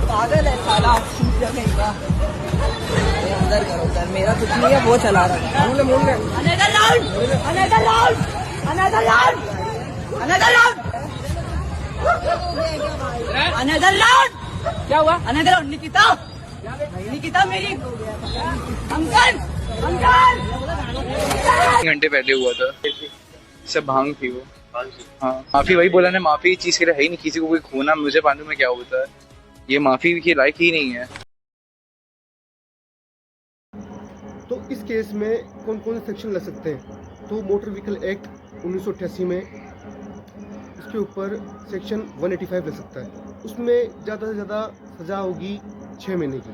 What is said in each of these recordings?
पागल है साला, अंदर करो उधर, मेरा कुछ नहीं है, वो चला रहा है। Another round, another round, another round, another round, another round. क्या हुआ? Another round. निकिता, निकिता मेरी अंकल, अंकल। घंटे पहले हुआ था, सब भांग थी वो। हाँ, माफी वही बोला ना, माफी चीज के लिए है ही नहीं, किसी को कोई खोना मुझे मालूम में क्या होता है, ये माफी के लायक ही नहीं है। तो इस केस में कौन कौन से सेक्शन लग सकते हैं? तो मोटर व्हीकल एक्ट 1988 में इसके ऊपर सेक्शन 185 लग सकता है। उसमें ज़्यादा से ज़्यादा सज़ा होगी 6 महीने की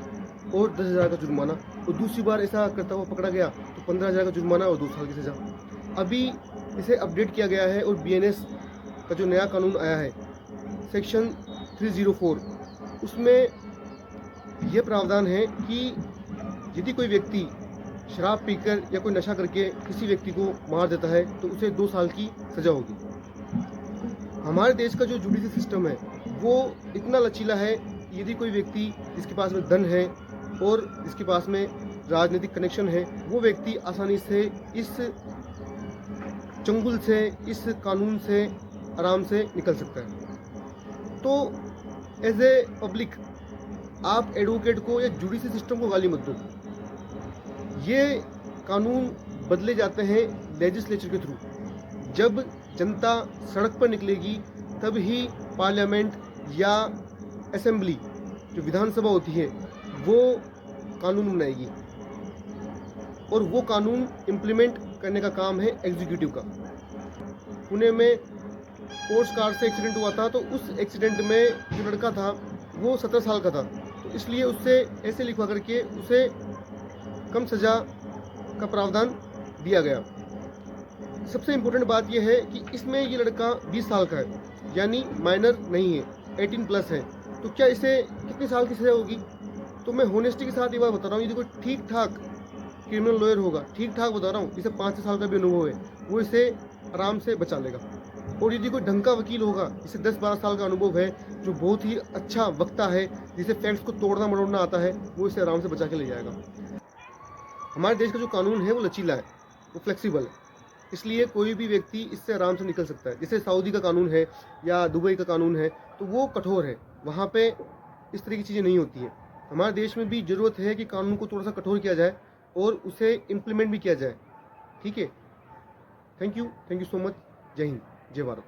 और 10,000 का जुर्माना, और दूसरी बार ऐसा करता हुआ पकड़ा गया तो 15,000 का जुर्माना और 2 साल की सज़ा। अभी इसे अपडेट किया गया है और BNS का जो नया कानून आया है सेक्शन 304, उसमें यह प्रावधान है कि यदि कोई व्यक्ति शराब पीकर या कोई नशा करके किसी व्यक्ति को मार देता है तो उसे 2 साल की सज़ा होगी। हमारे देश का जो जुडिशल सिस्टम है वो इतना लचीला है, यदि कोई व्यक्ति जिसके पास में धन है और जिसके पास में राजनीतिक कनेक्शन है, वो व्यक्ति आसानी से इस चंगुल से, इस कानून से आराम से निकल सकता है। तो एज ए पब्लिक आप एडवोकेट को या जुडिशल सिस्टम को गाली मत दो। ये कानून बदले जाते हैं लेजिस्लेचर के थ्रू। जब जनता सड़क पर निकलेगी तब ही पार्लियामेंट या असेंबली जो विधानसभा होती है वो कानून बनाएगी, और वो कानून इम्प्लीमेंट करने का काम है एग्जीक्यूटिव का। पुणे में स्पोर्ट्स कार से एक्सीडेंट हुआ था, तो उस एक्सीडेंट में जो लड़का था वो 17 साल का था, तो इसलिए उससे ऐसे लिखवा करके उसे कम सज़ा का प्रावधान दिया गया। सबसे इम्पोर्टेंट बात यह है कि इसमें ये लड़का 20 साल का है, यानी माइनर नहीं है, 18+ है। तो क्या इसे कितने साल की सज़ा होगी? तो मैं होनेस्टी के साथ ये बात बता रहा हूँ, यदि कोई ठीक ठाक क्रिमिनल लॉयर होगा, ठीक ठाक बता रहा हूँ, इसे 5 साल का भी अनुभव है, वो इसे आराम से बचा लेगा। और यदि कोई ढंग का वकील होगा, इसे 10-12 साल का अनुभव है, जो बहुत ही अच्छा वक्ता है, जिसे फैक्ट्स को तोड़ना मरोड़ना आता है, वो इसे आराम से बचा के ले जाएगा। हमारे देश का जो कानून है वो लचीला है, वो फ्लेक्सिबल है, इसलिए कोई भी व्यक्ति इससे आराम से निकल सकता है। जैसे सऊदी का कानून है या दुबई का कानून है, तो वो कठोर है, वहाँ पे इस तरह की चीज़ें नहीं होती हैं। हमारे देश में भी ज़रूरत है कि कानून को थोड़ा सा कठोर किया जाए और उसे इम्प्लीमेंट भी किया जाए। ठीक है, थैंक यू सो मच। जय हिंद, जय भारत।